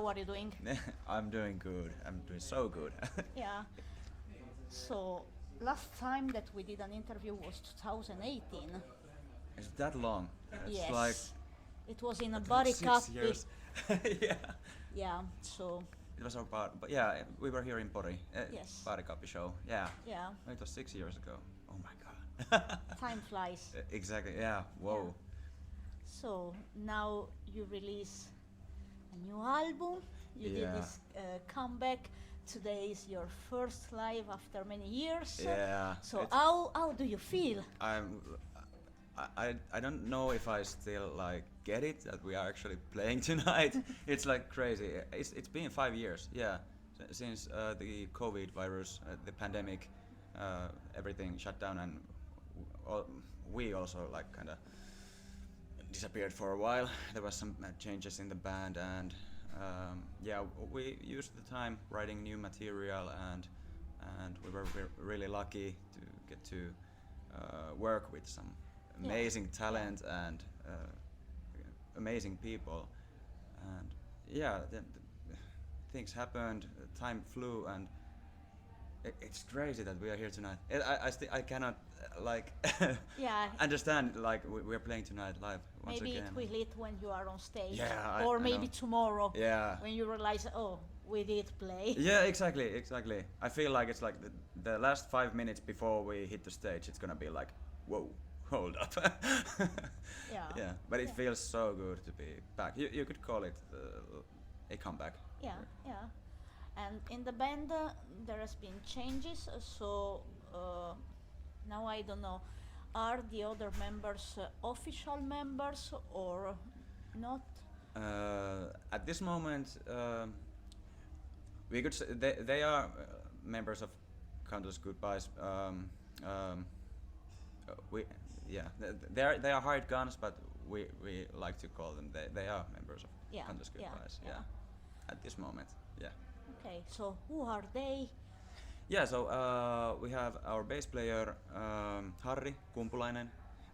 how are you doing? I'm doing good. I'm doing so good. Yeah. So, last time that we did an interview was 2018. Is it that long? It's like Yes. It was in a I think body 6 copy. years. Yeah. Yeah, so, It was our but yeah, we were here in Pori, yes. party copy show. Yeah. Yeah. It was 6 years ago. Oh my god. Time flies. Exactly. Yeah. Whoa. Yeah. So, now you release a new album. You did Yeah. this comeback. Today is your first live after many years. Yeah. So, It's- how do you feel? I'm. I don't know if I still like get it that we are actually playing tonight. It's like crazy. It's been 5 years. Yeah. Since the COVID virus, the pandemic, everything shut down, and we also like kind of disappeared for a while. There was some changes in the band, and yeah, we used the time writing new material, and we were really lucky to get to work with some amazing talent and amazing people, and yeah, things happened. Time flew, and it's crazy that we are here tonight. I cannot like Yeah. understand like we are playing tonight live once Maybe again. it will hit when you are on stage. Yeah, Or I maybe know. tomorrow. Yeah. When you realize, oh, we did play. Yeah, exactly. I feel like it's like the last 5 minutes before we hit the stage, it's gonna be like, whoa, hold up. Yeah. Yeah, but it Yeah. feels so good to be back. You could call it a comeback. Yeah, yeah. And in the band, there has been changes. So now I don't know. Are the other members official members or not? At this moment, we could say they are members of Countless Goodbyes. We yeah, they are hired guns, but we like to call them they are members of Yeah, Countless yeah, Goodbyes. yeah. At this moment, yeah. Okay, so who are they? Yeah, so we have our bass player Harri Kumpulainen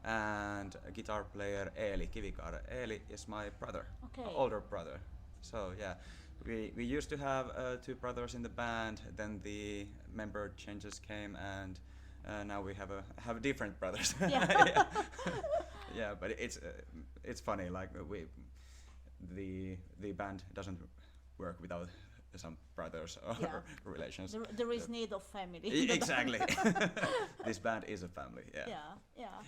and guitar player Onni Kivikaarre. Onni is my brother, Okay. older brother. So yeah, we used to have two brothers in the band. Then the member changes came, and now we have different brothers. Yeah. Yeah. Yeah, but it's funny. Like the band doesn't work without some brothers or Yeah. relations. There is need of family. Exactly. This band is a family. Yeah. Yeah, yeah.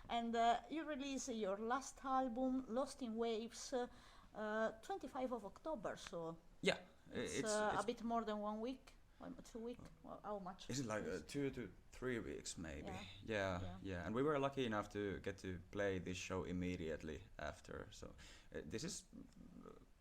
And you release your last album, Lost in Waves, 25 of October. So Yeah. it's a bit more than 1 week, 2 week. How much? Is it like 2 to 3 weeks maybe? Yeah. Yeah. And we were lucky enough to get to play this show immediately after. So this is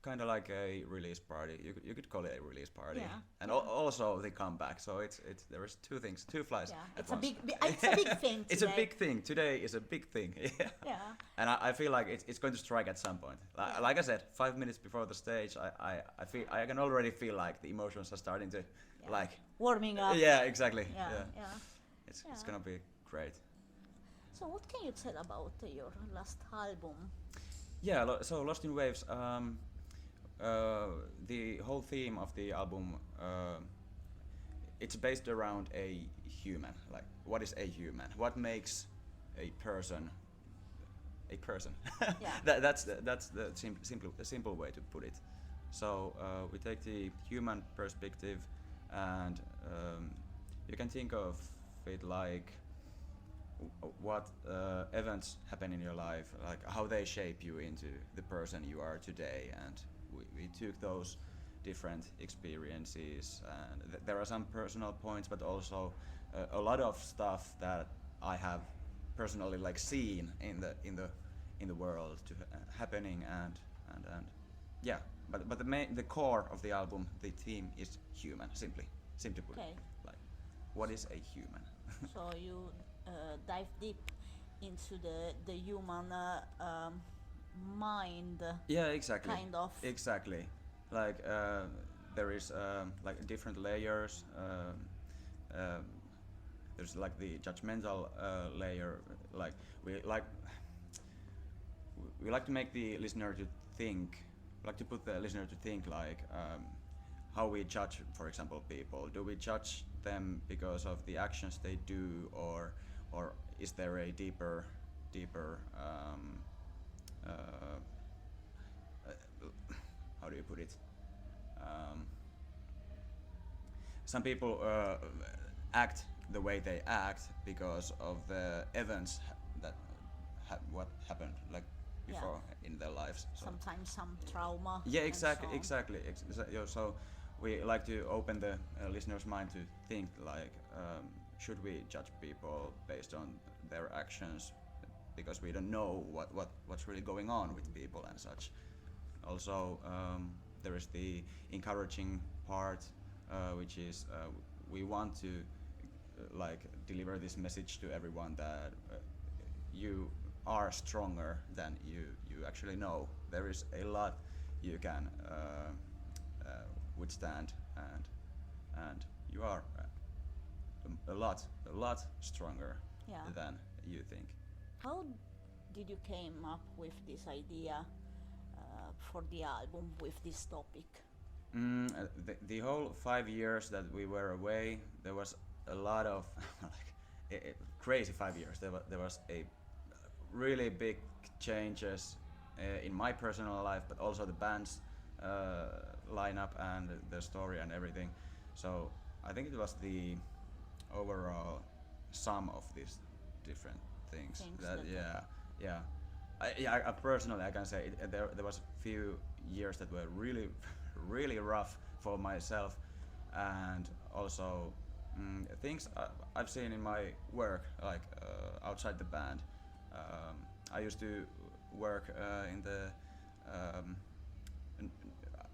kind of like a release party. You could call it a release party. Yeah, And yeah. also the comeback. So it's there is two flies. Yeah, at it's a once. it's a big thing. It's a today. big thing. Today is a big thing. Yeah. Yeah. And I feel like it's going to strike at some point. Yeah. Like I said, 5 minutes before the stage, I can already feel like the emotions are starting to Yeah. like. Warming up. Yeah, exactly. Yeah, Yeah. yeah. It's Yeah. gonna be great. So what can you tell about your last album? Yeah. So Lost in Waves. The whole theme of the album, it's based around a human. Like, what is a human? What makes a person a person? Yeah. That's the simple way to put it. So we take the human perspective, and you can think of it like what events happen in your life, like how they shape you into the person you are today, and we took those different experiences, and there are some personal points, but also a lot of stuff that I have personally like seen in the world happening, and yeah, but the core of the album, the theme is human, simply put. Okay. Like, what is a human? So you dive deep into the human mind. Yeah, exactly. Kind of. Exactly. Like there is like different layers. There's like the judgmental layer. Like we like to make the listener to think like to put the listener to think like how we judge, for example, people. Do we judge them because of the actions they do, or is there a deeper uh, how do you put it? Some people act the way they act because of the events that what happened like before in their lives. So Sometimes some trauma. yeah, and exactly, so on. exactly. So we like to open the listener's mind to think like, should we judge people based on their actions because we don't know what's really going on with people and such. Also, there is the encouraging part, which is we want to like deliver this message to everyone that you are stronger than you actually know. There is a lot you can withstand, and you are a lot stronger Yeah. than you think. How did you came up with this idea for the album with this topic? The whole 5 years that we were away, there was a lot of like crazy 5 years. There was a really big changes in my personal life, but also the band's lineup and the story and everything. So I think it was the overall sum of these different things. Yeah. I personally I can say there was a few years that were really really rough for myself, and also things I've seen in my work like outside the band. I used to work in the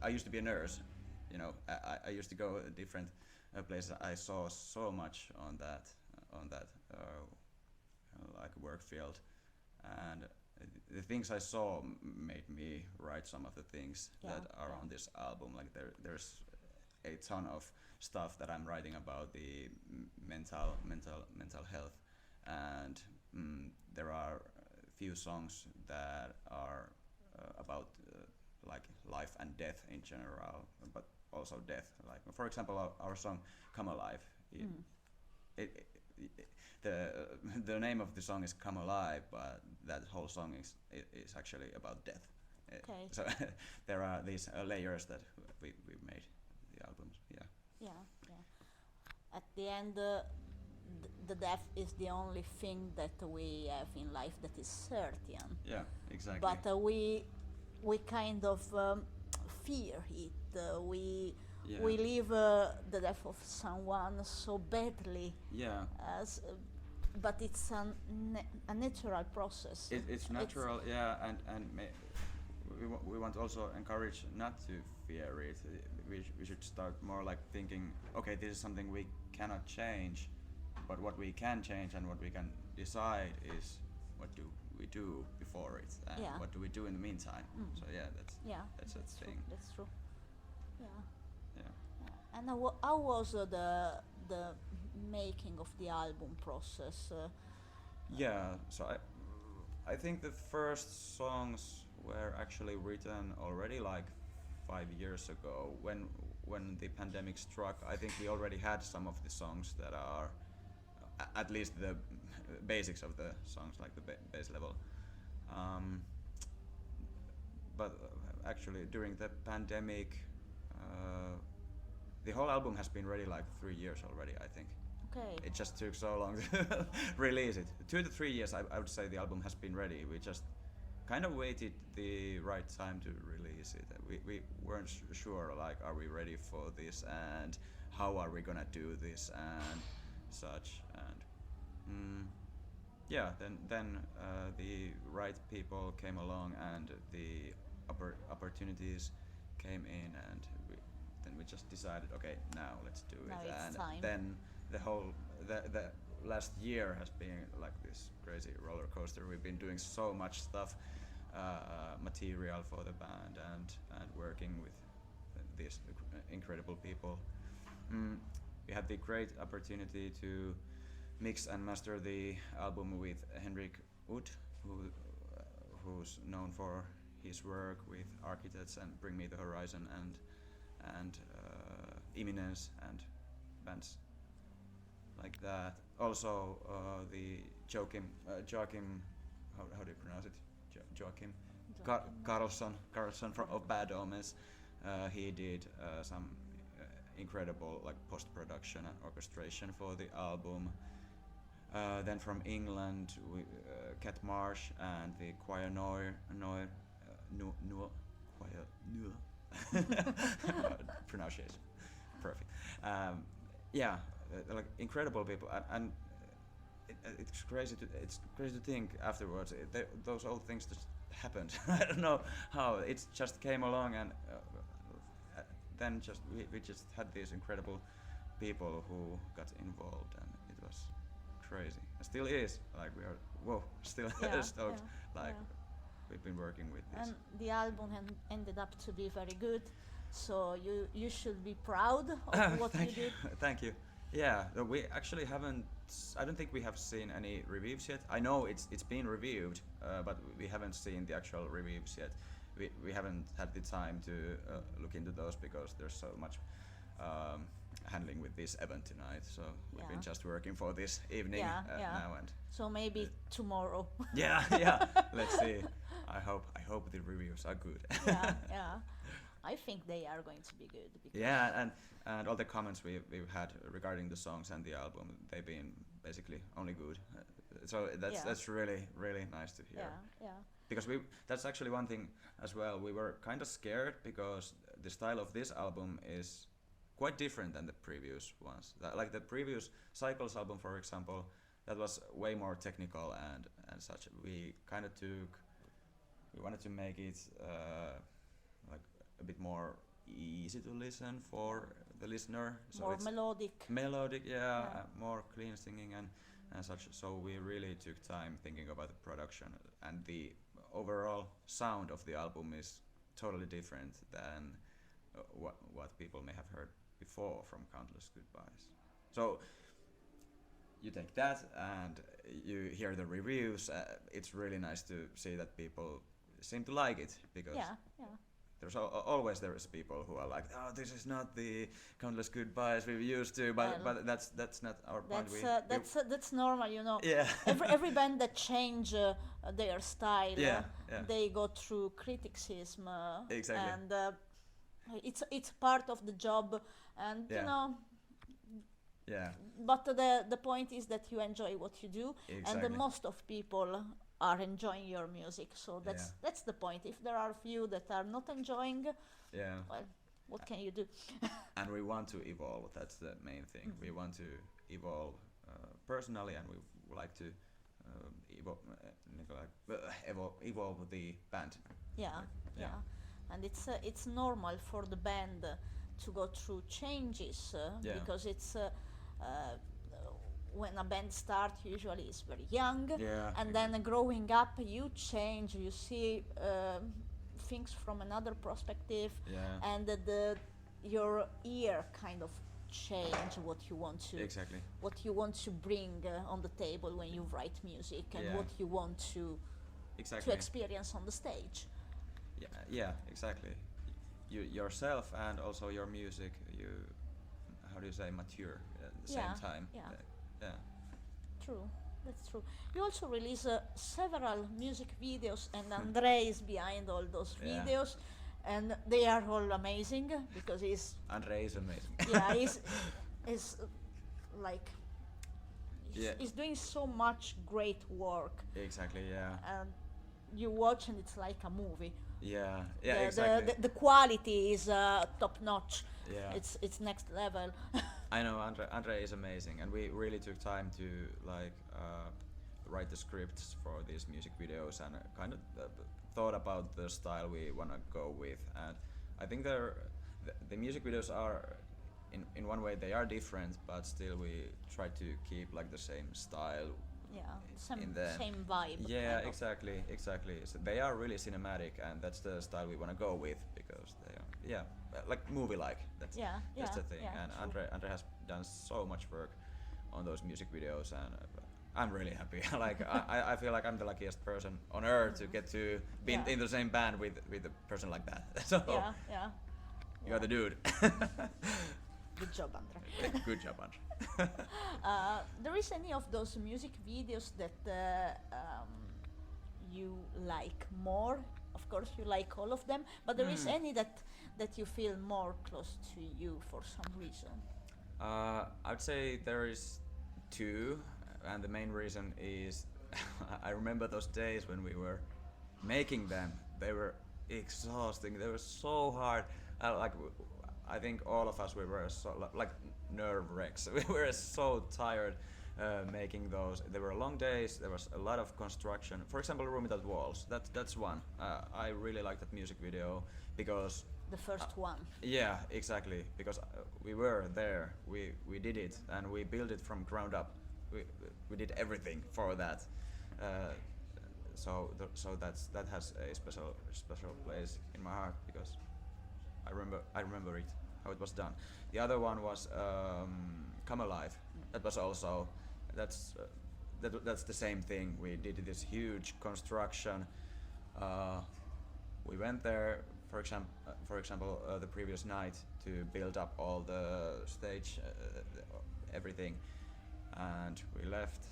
I used to be a nurse, you know. I used to go different places. I saw so much on that like work field, and the things I saw made me write some of the things that are on this album. Like there's a ton of stuff that I'm writing about the mental health, and there are a few songs that are about like life and death in general, but also death. Like for example, our song "Come Alive." The name of the song is "Come Alive," but that whole song is actually about death. Okay. So there are these layers that we made the albums. Yeah. At the end, the death is the only thing that we have in life that is certain. Yeah, exactly. But we kind of fear it. We live the death of someone so badly. Yeah. As, but it's a natural process. It's natural, and we want to also encourage not to fear it. We should start more like thinking, okay, this is something we cannot change, but what we can change and what we can decide is what do we do before it, and what do we do in the meantime. So that's a thing. That's true. Yeah. Yeah. And how was the making of the album process? So I think the first songs were actually written already like 5 years ago when the pandemic struck. I think we already had some of the songs that are at least the basics of the songs, like the bass level. But actually during the pandemic, the whole album has been ready like 3 years already, I think. Okay. It just took so long to release it. 2 to 3 years, I would say the album has been ready. We just kind of waited the right time to release it. We weren't sure, like, are we ready for this, and how are we gonna do this, and such. And then the right people came along, and the opportunities came in, and then we just decided, okay, now let's do it. Now it's and time. then the whole the last year has been like this crazy roller coaster. We've been doing so much stuff, material for the band, and working with these incredible people. We had the great opportunity to mix and master the album with Henrik Udd, who's known for his work with Architects and Bring Me the Horizon and Imminence and bands like that. Also, the Joachim, how do you pronounce it? Joachim Carlson from of Bad Omens. He did some incredible like post-production and orchestration for the album. Then from England, Cat Marsh and the Choir Noir, pronunciation, perfect. Yeah, like incredible people, and it's crazy to think afterwards. Those old things just happened. I don't know how. It just came along, and then we just had these incredible people who got involved, and it was crazy. It still is. Like we are still stoked. Like we've been working with this. And the album ended up to be very good. So you should be proud of what you did. Thank you. Yeah, we actually haven't. I don't think we have seen any reviews yet. I know it's been reviewed, but we haven't seen the actual reviews yet. We haven't had the time to look into those because there's so much handling with this event tonight. So we've been just working for this evening now, and so maybe tomorrow. yeah. Let's see. I hope the reviews are good. Yeah. I think they are going to be good. Yeah, and all the comments we've had regarding the songs and the album, they've been basically only good. So that's really nice to hear. Yeah. Because that's actually one thing as well. We were kind of scared because the style of this album is quite different than the previous ones. Like the previous Cycles album, for example, that was way more technical and such. We wanted to make it like a bit more easy to listen for the listener. So more it's melodic. More clean singing and such. So we really took time thinking about the production, and the overall sound of the album is totally different than what people may have heard before from Countless Goodbyes. So you take that and you hear the reviews. It's really nice to see that people seem to like it, because there's always people who are like, oh, this is not the Countless Goodbyes we used to, but that's not our point. That's normal, you know. Yeah. every band that change their style, they go through criticism. Exactly. And it's part of the job, and you know. Yeah. But the point is that you enjoy what you do, Exactly. and the most of people are enjoying your music. So that's the point. If there are few that are not enjoying, well, what can you do? And we want to evolve. That's the main thing. We want to evolve personally, and we would like to evolve the band. Yeah. And it's normal for the band to go through changes because it's when a band starts, usually it's very young, and then growing up you change, you see things from another perspective, and your ear kind of change what you want to bring on the table when you write music, and what you want to experience on the stage. Yeah, exactly. You yourself and also your music, you, how do you say, mature at the same time. True, that's true. You also release several music videos, and Andre is behind all those videos, and they are all amazing because Andre is amazing. he's like he's doing so much great work. Exactly, yeah. And you watch and it's like a movie. Exactly. The quality is top notch. Yeah. It's next level. I know Andre is amazing, and we really took time to write the scripts for these music videos, and kind of thought about the style we want to go with. And I think the music videos are, in one way, they are different, but still we try to keep like the same style. Same vibe. Yeah, exactly. So they are really cinematic, and that's the style we want to go with, because they are like movie-like. That's the thing. And Andre has done so much work on those music videos, I'm really happy. Like I feel like I'm the luckiest person on earth to get to be in the same band with a person like that. So Yeah. you're the dude. Good job, Andre. Good job, Andre. There is any of those music videos that you like more? Of course, you like all of them, but there is any that you feel more close to you for some reason? I'd say there is two, and the main reason is I remember those days when we were making them. They were exhausting. They were so hard. I think all of us we were like nerve wrecks. We were so tired making those. There were long days. There was a lot of construction. For example, Room Without Walls. That's one. I really like that music video because The first one. yeah, exactly. Because we were there, we did it, and we built it from ground up. We did everything for that. So that has a special place in my heart because I remember it how it was done. The other one was Come Alive. That was also that's the same thing. We did this huge construction. We went there, for example, the previous night to build up all the stage, everything, and we left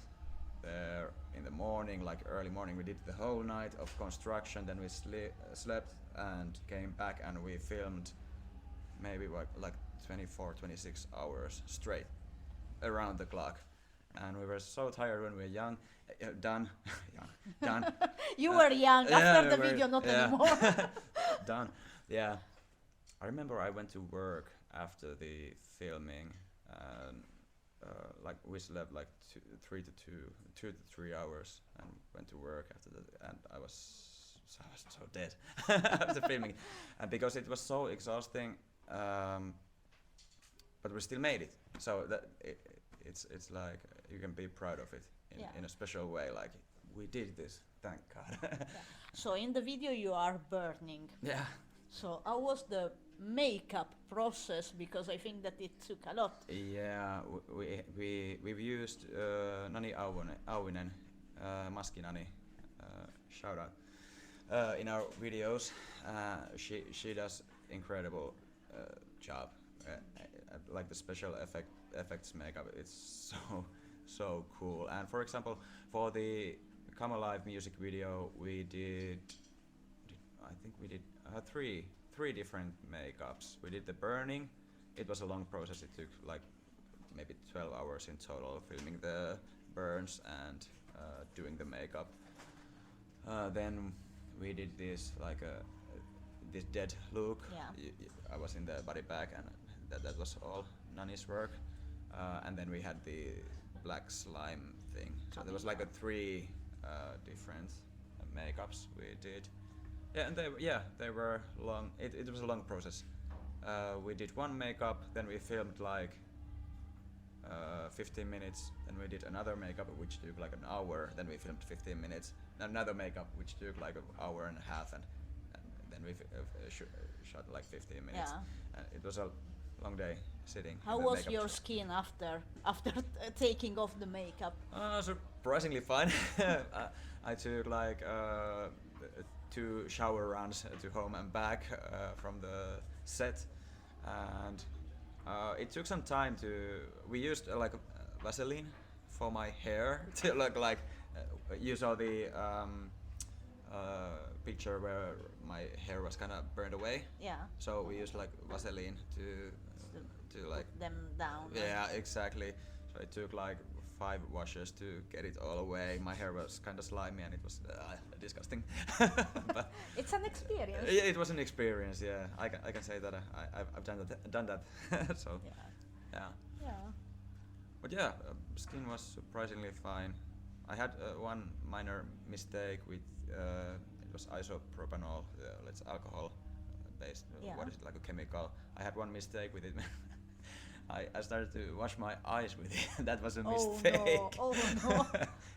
there in the morning, like early morning. We did the whole night of construction. Then we slept and came back, and we filmed maybe like 24, 26 hours straight, around the clock. And we were so tired when we were young, done. You were young after the we were- video, not yeah. anymore. Done. Yeah. I remember I went to work after the filming, and like we slept like 2 to 3 hours, and went to work after that, and I was so dead after filming, and because it was so exhausting, but we still made it. So that it's like you can be proud of it in a special way. Like we did this, thank God. So in the video you are burning. Yeah. So how was the makeup process? Because I think that it took a lot. Yeah, we've used Nani Auinen, Maskinani, shout out, in our videos. She does incredible job. Like the special effects makeup, it's so cool. And for example, for the Come Alive music video, we did three different makeups. We did the burning. It was a long process. It took like maybe 12 hours in total, filming the burns and doing the makeup. Then we did this like this dead look. Yeah. I was in the body bag, and that was all Nani's work. And then we had the black slime thing. So there was like a 3 different makeups we did. Yeah, and they were long. It was a long process. We did one makeup, then we filmed like 15 minutes, then we did another makeup which took like an hour, then we filmed 15 minutes, another makeup which took like an hour and a half, and then we shot like 15 minutes. Yeah. And it was a long day sitting. How in the was makeup your shop. skin after taking off the makeup? Surprisingly fine. I took like 2 shower runs to home and back from the set, and it took some time to. We used like Vaseline for my hair to look like. You saw the picture where my hair was kind of burned away. Yeah. So we used like Vaseline to like. Put them down. Yeah, exactly. So it took like 5 washes to get it all away. My hair was kind of slimy, and it was disgusting. But It's an experience. yeah, it was an experience. Yeah, I can say that I've done that. So Yeah. yeah. But yeah, skin was surprisingly fine. I had one minor mistake with it was isopropanol. It's alcohol based. Yeah. What is it, like a chemical? I had one mistake with it. I started to wash my eyes with it. That was a mistake. Oh no.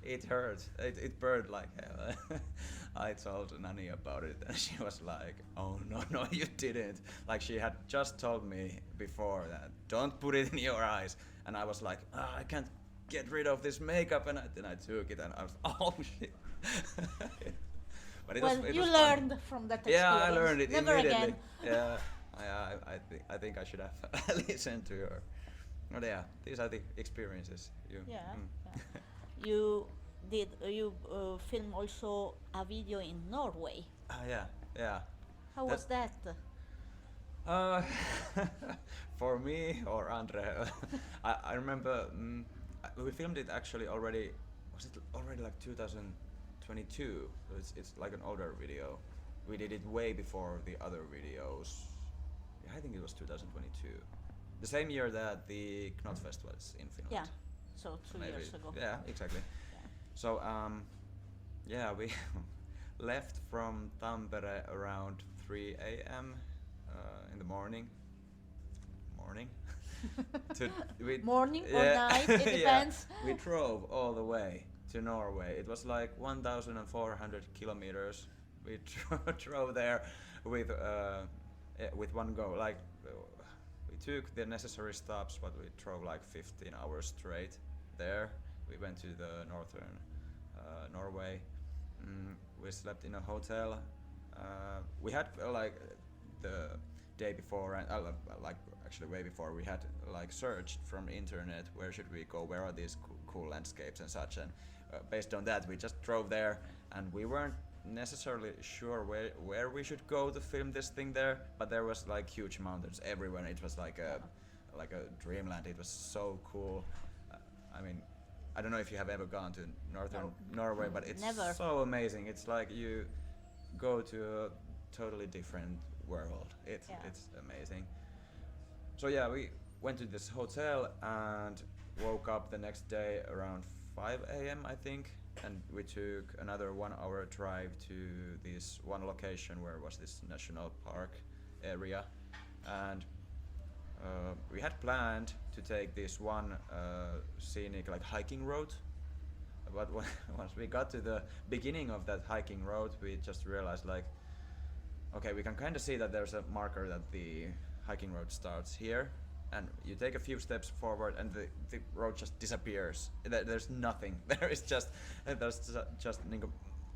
It hurt. It burned like hell. I told Nani about it, and she was like, "Oh no, you didn't." Like she had just told me before that, "Don't put it in your eyes." And I was like, get rid of this makeup, and then I took it, and I was, oh shit. But Well, it you was learned fun. from that Yeah, experience. I learned it Never immediately. again. Yeah, I think I should have listened to her. But yeah, these are the experiences. Yeah, Mm. yeah. You did you film also a video in Norway. Yeah, yeah. How was that? Uh, for me or Andre, I remember we filmed it actually already. Was it already like 2022? So it's like an older video. We did it way before the other videos. Yeah, I think it was 2022. The same year that the Knotfest was in Finland. Yeah, so 2 Maybe. years ago. Yeah, exactly. Yeah. So yeah, we left from Tampere around 3 a.m. In the morning. Morning or Yeah, night, it yeah. depends. We drove all the way to Norway. It was like 1,400 kilometers. We drove there with one go. Like we took the necessary stops, but we drove like 15 hours straight there. We went to the northern Norway. We slept in a hotel. We had like the day before, and like actually way before, we had like searched from the internet where should we go, where are these cool landscapes and such, and based on that we just drove there, and we weren't necessarily sure where we should go to film this thing there, but there was like huge mountains everywhere. It was like a dreamland. It was so cool. I mean, I don't know if you have ever gone to northern Norway, but it's Never. so amazing. It's like you go to a totally different world. It's amazing. So yeah, we went to this hotel and woke up the next day around 5 a.m. I think, and we took another 1 hour drive to this one location where was this national park area, and we had planned to take this one scenic like hiking road, but once we got to the beginning of that hiking road, we just realized like, okay, we can kind of see that there's a marker that the hiking road starts here, and you take a few steps forward and the road just disappears. There's nothing. There's just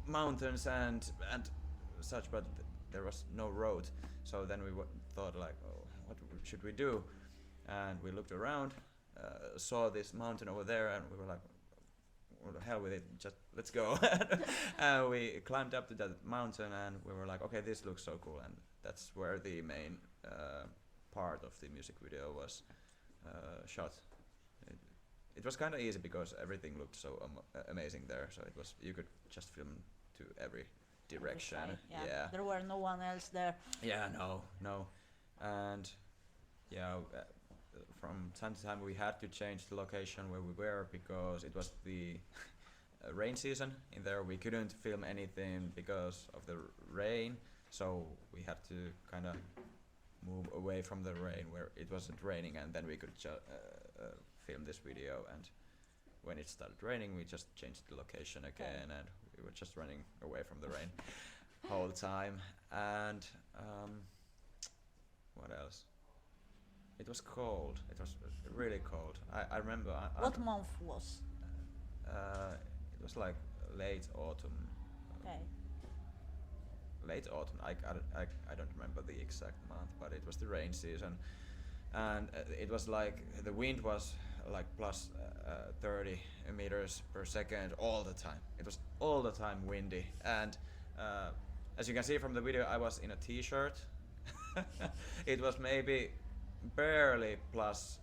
mountains and such, but there was no road. So then we thought like, oh, what should we do? And we looked around, saw this mountain over there, and we were like, what the hell with it, just let's go. We climbed up to that mountain, and we were like, okay, this looks so cool, and that's where the main part of the music video was shot. It was kind of easy because everything looked so amazing there, so it was, you could just film to every direction. Yeah. There were no one else there. Yeah, no. And yeah, from time to time we had to change the location where we were because it was the rain season in there. We couldn't film anything because of the rain, so we had to kind of move away from the rain where it wasn't raining, and then we could film this video. And when it started raining, we just changed the location again, and we were just running away from the rain whole time. And what else? It was cold. It was really cold. I remember. What month was? It was like late autumn. Okay. Late autumn. I don't remember the exact month, but it was the rain season, and it was like the wind was like plus 30 meters per second all the time. It was all the time windy, and as you can see from the video, I was in a t-shirt. It was maybe barely plus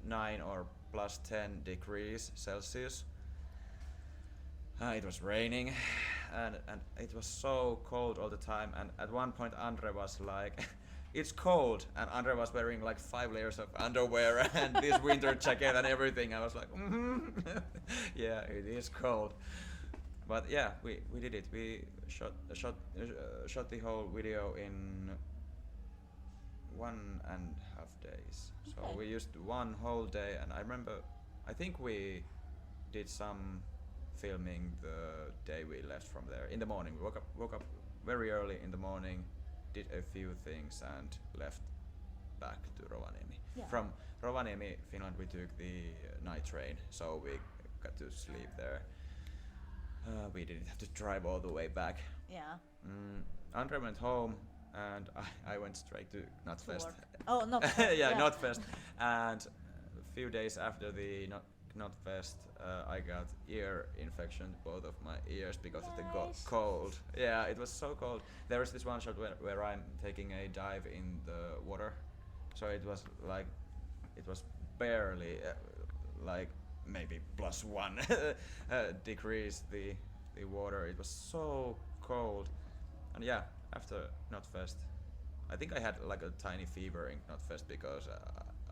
9 or plus 10 degrees Celsius. It was raining, and it was so cold all the time, and at one point Andre was like, it's cold, and Andre was wearing like 5 layers of underwear and this winter jacket and everything. I was like, yeah, it is cold. But yeah, we did it. We shot the whole video in 1.5 days. So Okay. we used one whole day, and I remember, I think we did some filming the day we left from there. In the morning, we woke up very early in the morning, did a few things, and left back to Rovaniemi. Yeah. From Rovaniemi, Finland, we took the night train, so we got to sleep there. We didn't have to drive all the way back. Yeah. Andre went home, and I went straight to Notfest. work. Oh, not yeah, Notfest. And a few days after the Notfest, I got ear infection, both of my ears, because of the Nice. cold. Yeah, it was so cold. There was this one shot where I'm taking a dive in the water, so it was like, it was barely like maybe +1 degrees the water. It was so cold, and yeah, after Notfest, I think I had like a tiny fever in Notfest because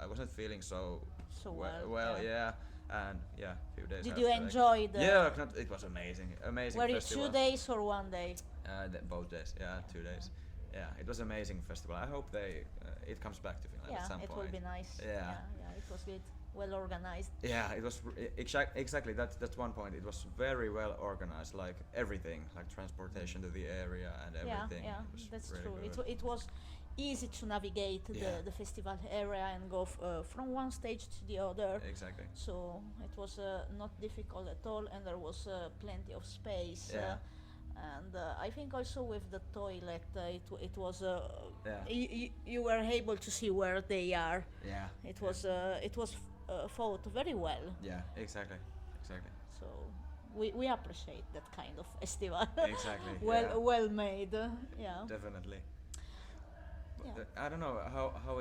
I wasn't feeling so So well, yeah. And yeah, a few days. Did after you I- enjoy the? Yeah, it was amazing Were you festival. 2 days or 1 day? Both days, yeah, 2 days. Yeah, it was amazing festival. I hope it comes back to Finland at some It point. will be nice. Yeah. It was good, well organized. Yeah, it was exactly that's one point. It was very well organized, like everything, like transportation to the area and everything. Yeah, It was that's really true. good. It was easy to navigate Yeah. the festival area and go from one stage to the other. Exactly. So it was not difficult at all, and there was plenty of space. Yeah. And I think also with the toilet, it was Yeah. you were able to see where they are. Yeah. It was thought very well. Yeah, exactly. So we appreciate that kind of festival. Exactly, well yeah. well made. Yeah. Definitely. But Yeah. I don't know how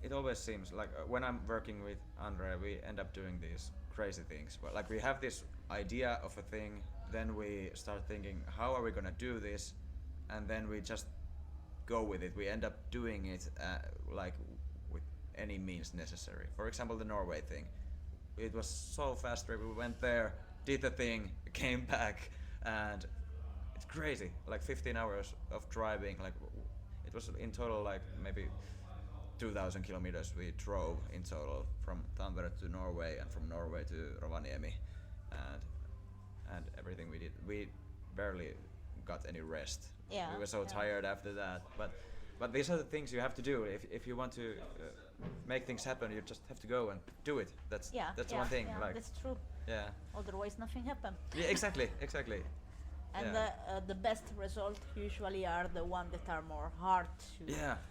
it always seems like when I'm working with Andre, we end up doing these crazy things. But like we have this idea of a thing, then we start thinking, how are we gonna do this? And then we just go with it. We end up doing it like with any means necessary. For example, the Norway thing. It was so fast. We went there, did the thing, came back, and it's crazy. Like 15 hours of driving. Like it was in total like maybe 2,000 kilometers we drove in total from Tampere to Norway and from Norway to Rovaniemi, and everything we did. We barely got any rest. Yeah, We were so yeah. tired after that. But these are the things you have to do. If you want to make things happen, you just have to go and do it. That's one thing. Yeah, Like that's true. yeah. Otherwise, nothing happened. Yeah, exactly. And Yeah. the best result usually are the one that are more hard to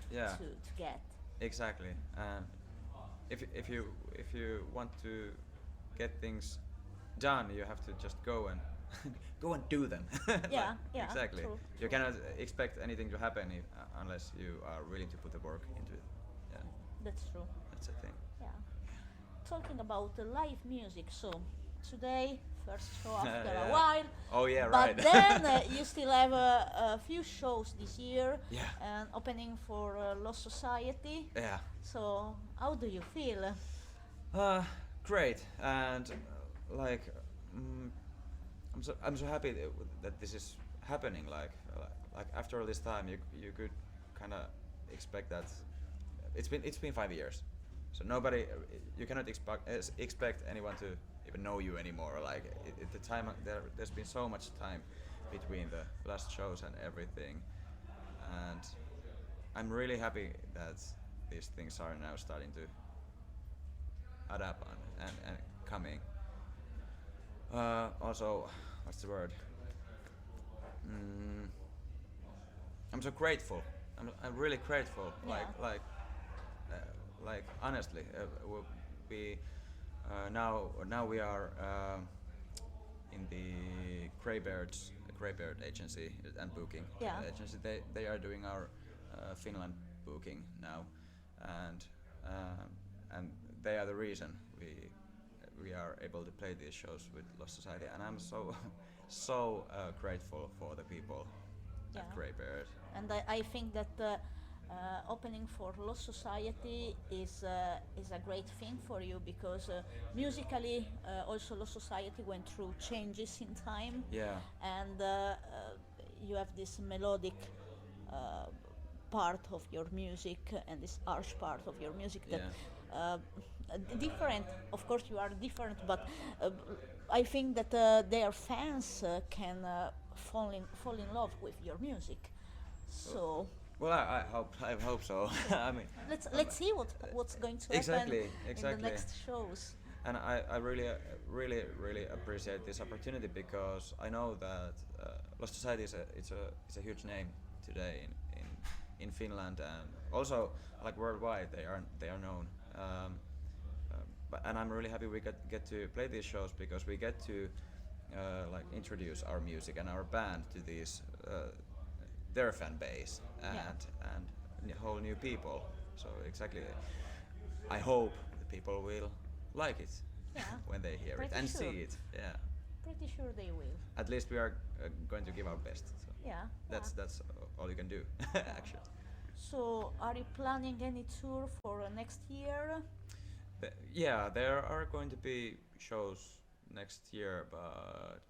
Yeah. to get. Exactly. If you want to get things done, you have to just go and go and do them. Yeah, yeah, Exactly. true, You true. cannot expect anything to happen unless you are willing to put the work into it. Yeah, That's true. that's the thing. Yeah. Talking about the live music, so today first show after a Yeah. while. Oh yeah, But right. then you still have a few shows this year. Yeah. And opening for Lost Society. Yeah. So how do you feel? Great, and like I'm so happy that this is happening. Like after all this time, you could kind of expect that it's been 5 years, so nobody you cannot expect anyone to even know you anymore. Like the time there's been so much time between the last shows and everything, and I'm really happy that these things are now starting to add up and coming. Also, what's the word? I'm so grateful. I'm really grateful. Yeah. Like honestly, we now we are in the Greybeard agency and booking Yeah. agency. They are doing our Finland booking now, and they are the reason we are able to play these shows with Lost Society, and I'm so grateful for the people Yeah. at Greybeard. And I think that opening for Lost Society is a great thing for you because musically also Lost Society went through changes in time. Yeah. And you have this melodic part of your music and this harsh part of your music that different. Of course, you are different, but I think that their fans can fall in love with your music. So Well, I hope so. I mean, Let's see what's going to happen exactly, in the exactly. next shows. And I really, really appreciate this opportunity because I know that Lost Society is a huge name today in Finland and also like worldwide they are known. And I'm really happy we get to play these shows because we get to like introduce our music and our band to these their fan base and whole new people. So exactly, I hope the people will like it Yeah. when they hear it Pretty and sure. see it. Yeah, Pretty sure they will. at least we are going to give our best. So Yeah. that's all you can do actually. So, are you planning any tour for next year? Yeah, there are going to be shows next year, but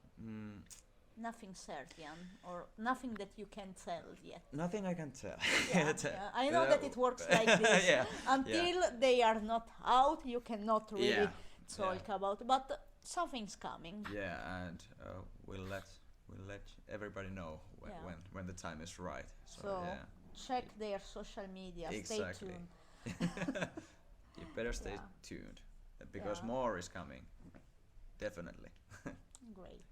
Nothing certain, or nothing that you can tell yet. nothing I can tell. Yeah, yeah, I know that it works like this. Yeah, Until they are not out, you cannot really Yeah, talk yeah. about. But something's coming. Yeah, and we'll let everybody know Yeah. when the time is right. So, So yeah, check their social media. exactly. Stay tuned. You better stay Yeah. tuned because Yeah. more is coming. Definitely. Great.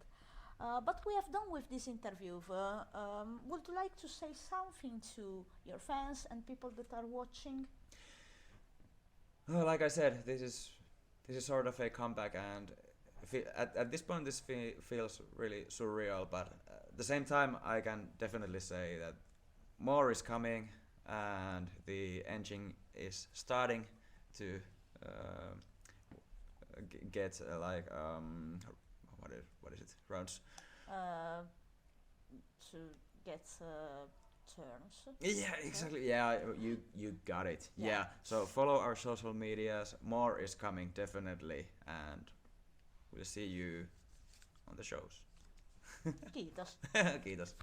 But we have done with this interview. Would you like to say something to your fans and people that are watching? Like I said, this is sort of a comeback, and at this point, this feels really surreal. But at the same time, I can definitely say that more is coming, and the engine is starting to get like what is it rounds. To get turns. Yeah, exactly. Yeah, you got it. Yeah. Yeah. So follow our social medias. More is coming definitely, and we'll see you on the shows. Kiitos. Kiitos.